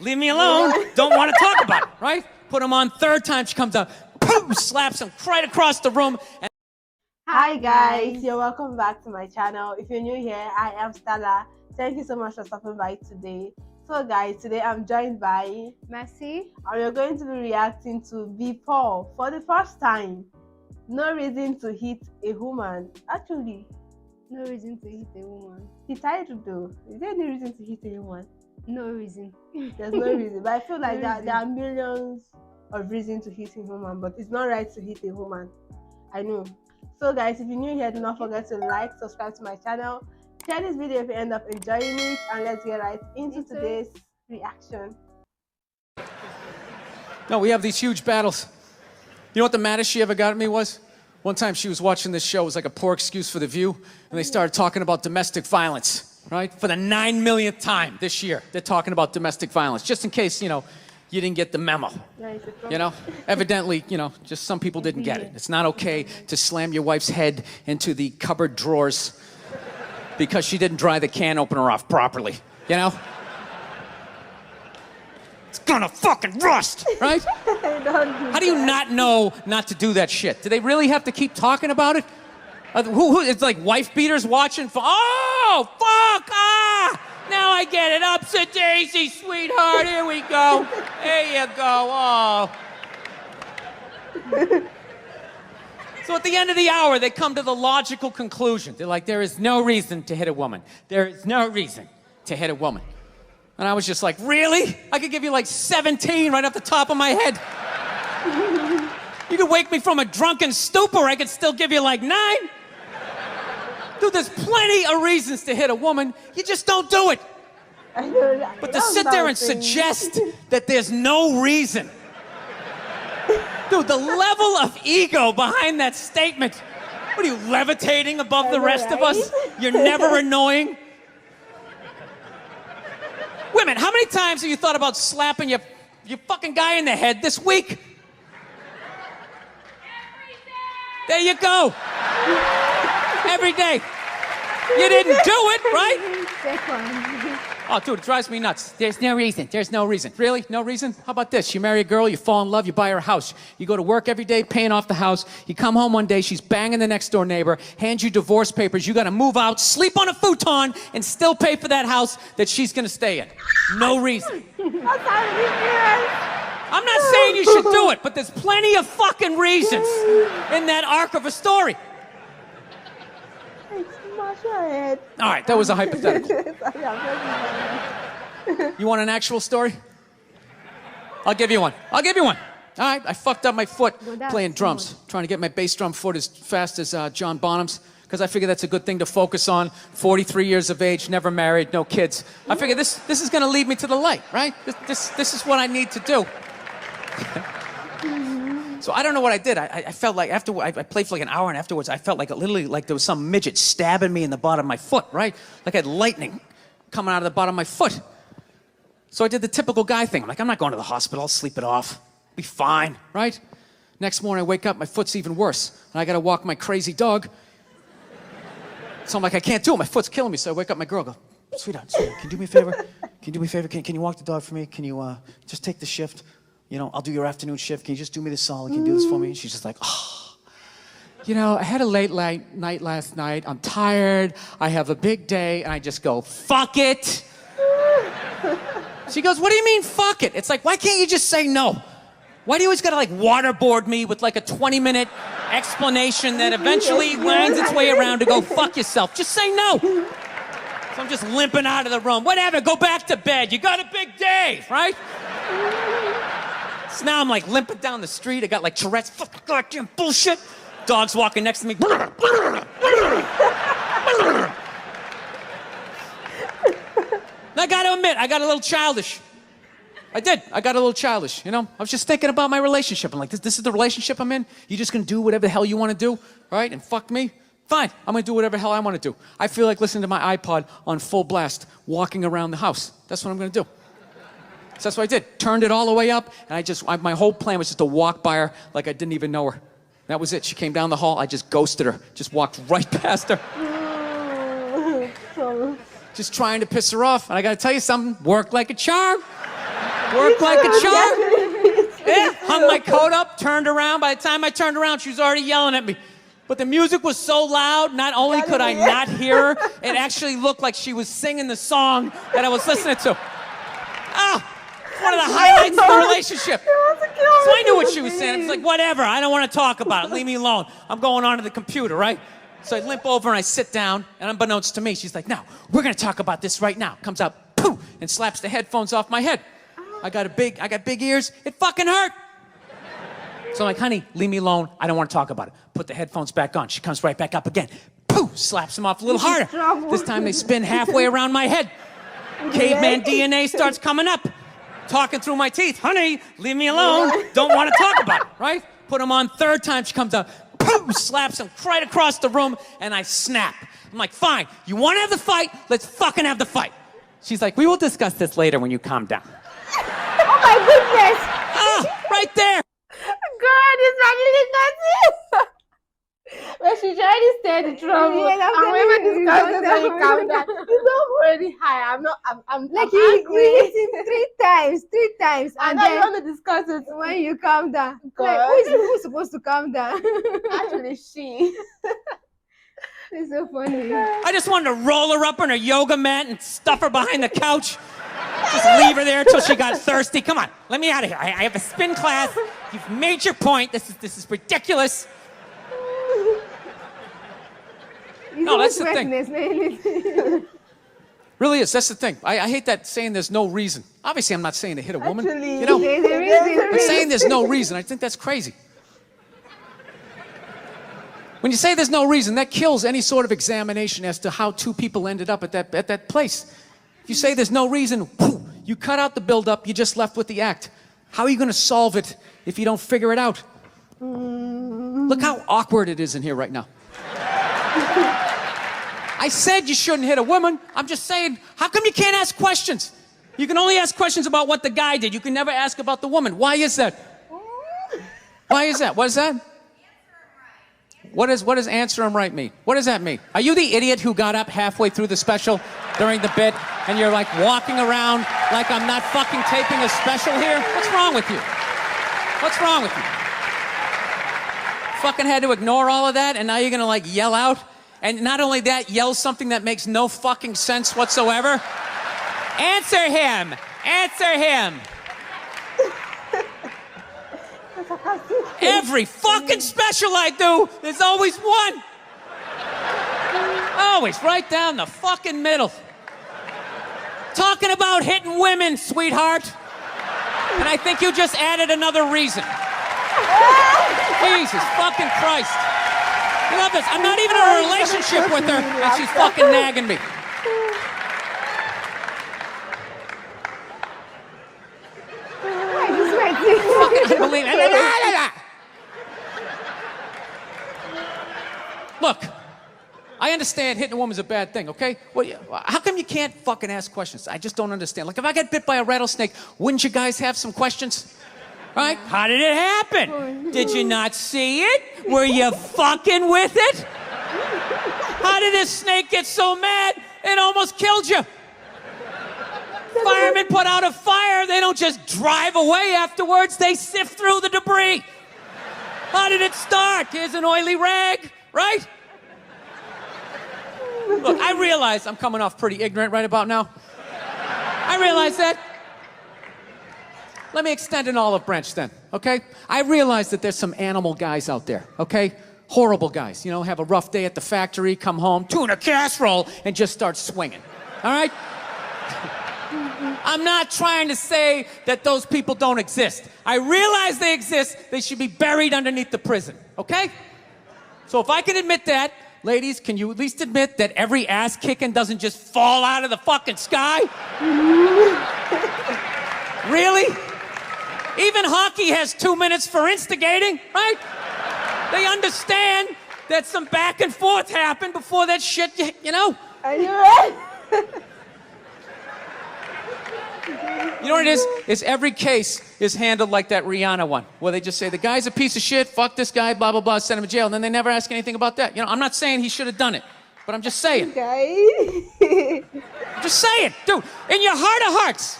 Leave me alone. Don't want to talk about it, right? Put him on. Third time she comes out, boom, slaps him right across the room. And hi guys, you're welcome back to my channel. If you're new here, I am Stella. Thank you so much for stopping by today. So guys, today I'm joined by Mercy, and we're going to be reacting to Bill Burr for the first time. No reason to hit a woman. Actually, no reason to hit a woman. the title though, is there any reason to hit a woman? No reason. There's no reason, but I feel like No there are millions of reasons to hit a woman, but it's not right to hit a woman. I know. So guys, if you're new here, do not forget to like, subscribe to my channel, share this video if you end up enjoying it, and let's get right into today's reaction. no, we have these huge battles. You know what the maddest she ever got at me was? One time she was watching this show. It was like a poor excuse for The View, and they started talking about domestic violence. Right? For the 9 millionth time this year, they're talking about domestic violence, just in case, you didn't get the memo. Evidently, just some people didn't get it. It's not okay to slam your wife's head into the cupboard drawers because she didn't dry the can opener off properly, It's gonna fucking rust, right? How do you not know not to do that shit? Do they really have to keep talking about it? It's like wife beaters watching. Oh, fuck! Ah! Now I get it. Upset daisy, sweetheart. Here we go. There you go. Oh. So at the end of the hour, they come to the logical conclusion. They're like, there is no reason to hit a woman. There is no reason to hit a woman. And I was just like, really? I could give you like 17 right off the top of my head. You could wake me from a drunken stupor. I could still give you like 9. Dude, there's plenty of reasons to hit a woman. You just don't do it. But to sit there and suggest that there's no reason. Dude, the level of ego behind that statement. What are you, levitating above the rest of us? You're never annoying. Women, how many times have you thought about slapping your fucking guy in the head this week? There you go. Every day. You didn't do it, right? Oh, dude, it drives me nuts. There's no reason. There's no reason. Really? No reason? How about this? You marry a girl, you fall in love, you buy her a house. You go to work every day, paying off the house. You come home one day, she's banging the next door neighbor, hands you divorce papers. You got to move out, sleep on a futon, and still pay for that house that she's going to stay in. No reason. I'm not saying you should do it, but there's plenty of fucking reasons in that arc of a story. All right, that was a hypothetical. You want an actual story? I'll give you one. All right, I fucked up my foot playing drums, trying to get my bass drum foot as fast as John Bonham's, because I figure that's a good thing to focus on. 43 years of age, never married, no kids. I figure this is going to lead me to the light, right? This is what I need to do. So I don't know what I did. I felt like after I played for like an hour, and afterwards I felt like literally like there was some midget stabbing me in the bottom of my foot, right? Like I had lightning coming out of the bottom of my foot. So I did the typical guy thing. I'm like, I'm not going to the hospital. I'll sleep it off. Be fine, right? Next morning I wake up, my foot's even worse, and I got to walk my crazy dog. So I'm like, I can't do it. My foot's killing me. So I wake up my girl, go, sweetheart, can you do me a favor? Can you do me a favor? Can you walk the dog for me? Can you just take the shift? I'll do your afternoon shift. Can you just do me this solid? Can you do this for me? And she's just like, oh, I had a late night last night. I'm tired. I have a big day. And I just go, fuck it. She goes, what do you mean, fuck it? It's like, why can't you just say no? Why do you always gotta like waterboard me with like a 20-minute explanation that eventually winds its way around to go, fuck yourself? Just say no. So I'm just limping out of the room. Whatever, go back to bed. You got a big day, right? So now I'm like limping down the street. I got like Tourette's, fucking goddamn bullshit. Dog's walking next to me. I gotta admit, I got a little childish. I did. I got a little childish, I was just thinking about my relationship. I'm like, this is the relationship I'm in? You just gonna do whatever the hell you wanna do, right? And fuck me? Fine, I'm gonna do whatever the hell I wanna do. I feel like listening to my iPod on full blast, walking around the house. That's what I'm gonna do. So that's what I did. Turned it all the way up, and my whole plan was just to walk by her like I didn't even know her. That was it. She came down the hall, I just ghosted her. Just walked right past her. Just trying to piss her off. And I gotta tell you something, worked like a charm. Worked like a charm. Yeah, hung my coat up, turned around. By the time I turned around, she was already yelling at me. But the music was so loud, not only could I not hear her, it actually looked like she was singing the song that I was listening to. Ah, one of the highlights of the relationship. So I knew what she was saying. I was like, whatever, I don't want to talk about it. Leave me alone. I'm going on to the computer, right? So I limp over and I sit down, and unbeknownst to me, she's like, no, we're going to talk about this right now. Comes out, poof, and slaps the headphones off my head. I got big ears. It fucking hurt. So I'm like, honey, leave me alone. I don't want to talk about it. Put the headphones back on. She comes right back up again. Poof, slaps them off a little harder. This time they spin halfway around my head. Caveman DNA starts coming up. Talking through my teeth. Honey, leave me alone. Don't want to talk about it, right? Put them on third time. She comes up. Poof, slaps him right across the room, and I snap. I'm like, fine. You want to have the fight? Let's fucking have the fight. She's like, we will discuss this later when you calm down. Oh my goodness! Ah, right there. God, this family got it. But she tried to stay the trouble. Yeah, and when we discuss this when you calm down, you don't already high. I'm Like I'm you angry. hit him three times, And and now you then want to discuss it. when you calm down, like, God. who's supposed to calm down? Actually, she. It's so funny. I just wanted to roll her up on her yoga mat and stuff her behind the couch. Just leave her there until she got thirsty. Come on, let me out of here. I have a spin class. You've made your point. This is ridiculous. No, that's the thing. thing. Really is. That's the thing. I hate that saying there's no reason. Obviously, I'm not saying to hit a woman. Actually, You know, There's a reason. but saying there's no reason, I think that's crazy. When you say there's no reason, that kills any sort of examination as to how two people ended up at that place. If you say there's no reason, whew, you cut out the build-up, you're just left with the act. How are you going to solve it if you don't figure it out? Look how awkward it is in here right now. I said you shouldn't hit a woman. I'm just saying, how come you can't ask questions? You can only ask questions about what the guy did. You can never ask about the woman. Why is that? Why is that? What is that? What does answer him right mean? What does that mean? Are you the idiot who got up halfway through the special during the bit and you're like walking around like I'm not fucking taping a special here? What's wrong with you? What's wrong with you? Fucking had to ignore all of that and now you're gonna like yell out? And not only that, yell something that makes no fucking sense whatsoever? Answer him! Answer him! Every fucking special I do, there's always one. Always right down the fucking middle. Talking about hitting women, sweetheart. And I think you just added another reason. Jesus fucking Christ. You love this. I'm not even in a relationship with her, and she's fucking nagging me. Fucking unbelievable. Look, I understand hitting a woman's a bad thing, okay? Well, how come you can't fucking ask questions? I just don't understand. Like, if I get bit by a rattlesnake, wouldn't you guys have some questions? Right? How did it happen? Did you not see it? Were you fucking with it? How did this snake get so mad it almost killed you? Firemen put out a fire, they don't just drive away afterwards, they sift through the debris. How did it start? Here's an oily rag, right? Look, I realize I'm coming off pretty ignorant right about now. I realize that. Let me extend an olive branch then, okay? I realize that there's some animal guys out there, okay? Horrible guys, you know, have a rough day at the factory, come home, tuna casserole, and just start swinging, all right? I'm not trying to say that those people don't exist. I realize they exist. They should be buried underneath the prison, okay? So if I can admit that, ladies, can you at least admit that every ass kicking doesn't just fall out of the fucking sky? Really? Even hockey has 2 minutes for instigating, right? They understand that some back and forth happened before that shit, you know? Are you right? You know what it is? Is every case is handled like that Rihanna one, where they just say, the guy's a piece of shit, fuck this guy, blah, blah, blah, send him to jail, and then they never ask anything about that. You know, I'm not saying he should have done it, but I'm just saying. Guys. I'm just saying, dude, in your heart of hearts,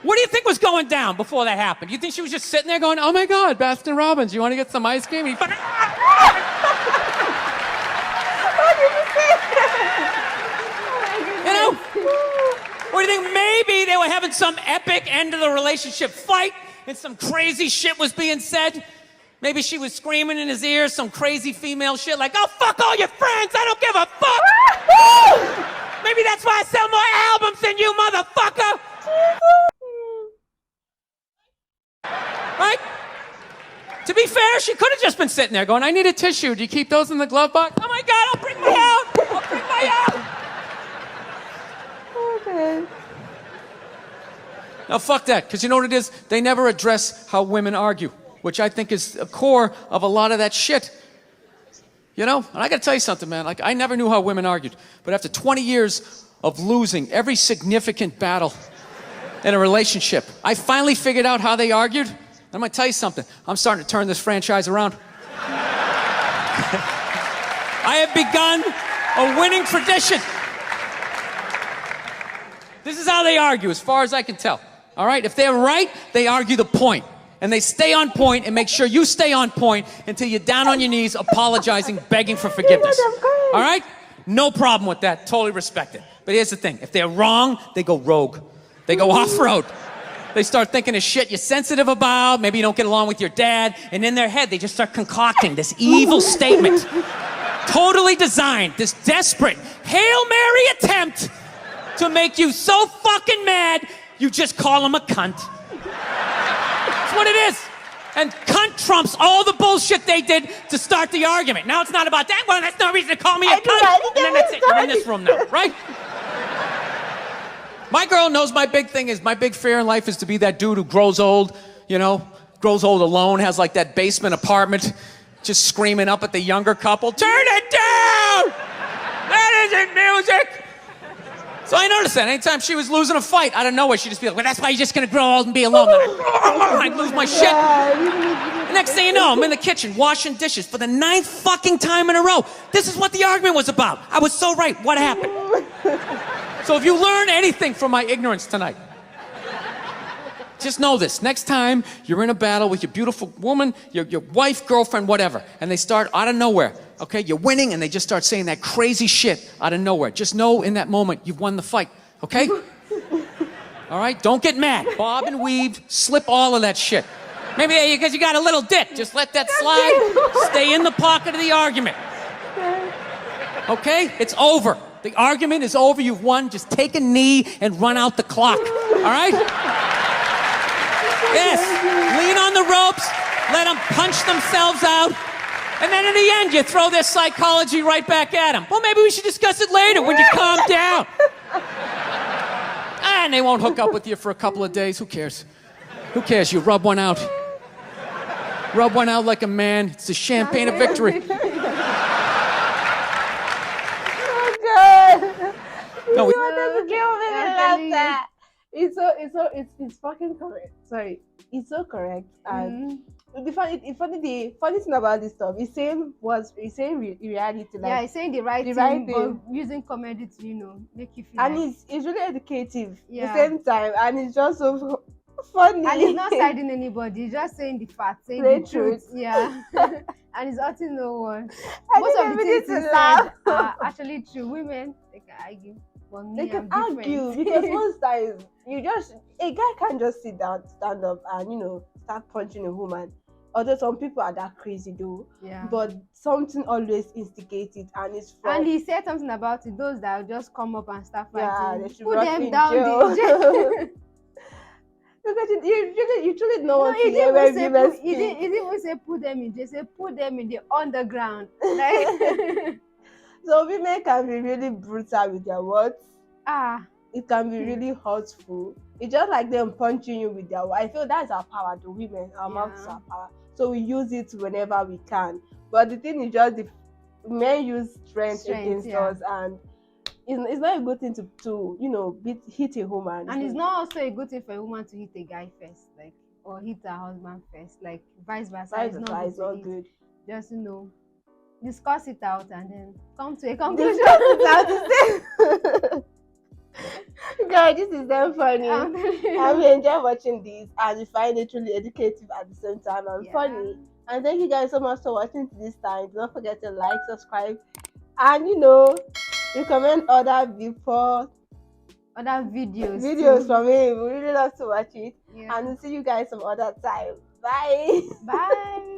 What do you think was going down before that happened? You think she was just sitting there going, oh my God, Baskin Robbins, you want to get some ice cream? And he fucking, you know? Or do you think maybe they were having some epic end of the relationship fight and some crazy shit was being said? Maybe she was screaming in his ear some crazy female shit like, oh, fuck all your friends, I don't give a fuck! Maybe that's why I sell more albums than you, motherfucker! Right? To be fair, she could have just been sitting there going, I need a tissue. Do you keep those in the glove box? Oh my God, I'll bring my out! I'll bring my out! Okay. Now, fuck that, because you know what it is? They never address how women argue, which I think is the core of a lot of that shit. You know? And I gotta tell you something, man. Like, I never knew how women argued, but after 20 years of losing every significant battle in a relationship, I finally figured out how they argued. I'm gonna tell you something. I'm starting to turn this franchise around. I have begun a winning tradition. This is how they argue, as far as I can tell. All right? If they're right, they argue the point. And they stay on point and make sure you stay on point until you're down on your knees, apologizing, begging for forgiveness. All right? No problem with that. Totally respect it. But here's the thing. If they're wrong, they go rogue. They go off-road. They start thinking of shit you're sensitive about. Maybe you don't get along with your dad. And in their head, they just start concocting this evil statement. Totally designed, this desperate Hail Mary attempt to make you so fucking mad, you just call them a cunt. That's what it is. And cunt trumps all the bullshit they did to start the argument. Now it's not about that. Well, that's no reason to call me a cunt. And then that's it. You're in this room now, right? My girl knows my big thing is, my big fear in life is to be that dude who grows old, you know, grows old alone, has like that basement apartment, just screaming up at the younger couple, turn it down! That isn't music! So I noticed that anytime she was losing a fight, out of nowhere, she'd just be like, well, that's why you're just gonna grow old and be alone. I'd lose my shit. The next thing you know, I'm in the kitchen washing dishes for the 9th fucking time in a row. This is what the argument was about. I was so right. What happened? So if you learn anything from my ignorance tonight, just know this. Next time you're in a battle with your beautiful woman, your wife, girlfriend, whatever, and they start out of nowhere, okay? You're winning, and they just start saying that crazy shit out of nowhere. Just know in that moment you've won the fight, okay? All right? Don't get mad. Bob and weave, slip all of that shit. Maybe because you got a little dick. Just let that slide. Stay in the pocket of the argument. Okay? It's over. The argument is over. You've won. Just take a knee and run out the clock. All right? Yes. Lean on the ropes. Let them punch themselves out. And then in the end, you throw their psychology right back at them. Well, maybe we should discuss it later when you calm down. And they won't hook up with you for a couple of days. Who cares? Who cares? You rub one out. Rub one out like a man. It's the champagne of victory. No, we It's fucking correct. Sorry, it's so correct. And the funny thing about this stuff, it's saying reality. Like, Yeah, he's saying the right thing, but using comedy to, you know, make you feel. And like, it's really educative Yeah. at the same time, and it's just so funny. and he's not siding anybody, he's just saying the facts, saying The the truth. Yeah. And he's hurting no one. I Most think of the everybody things he to laugh. said are actually true. Women, they can argue. But me, They can I'm argue different. because most times a guy can't just sit down, stand up, and start punching a woman. Although some people are that crazy though, Yeah. but something always instigates it, and it's from And he said something about it. Those that will just come up and start yeah, fighting, they should put rot them in down. jail. Because you truly know No, what he to hear didn't when even say women put, he speak. didn't even say put them in jail. Say put them in the underground. Like, So women can be really brutal with their words. It can be Hmm. really hurtful. It's just like them punching you with their words. I feel that's our power, the women. Our mouth is Yeah. our power. So we use it whenever we can. But the thing is just the men use strength against yeah. us, and it's not a good thing to hit a woman. And it's not also a good thing for a woman to hit a guy first, like, or hit her husband first, like vice versa. Vice It's versa, not it's good. not to hit. good. Just discuss it out and then come to a conclusion. Discuss it out to say. Girl, this is damn funny. I'm And we enjoy watching this, and we find it really educative at the same time and Yeah. funny. And thank you guys so much for watching to this time. Don't forget to like, subscribe, and recommend other before Other videos. videos too. from me. We really love to watch it. Yeah. And we'll see you guys some other time. Bye. Bye.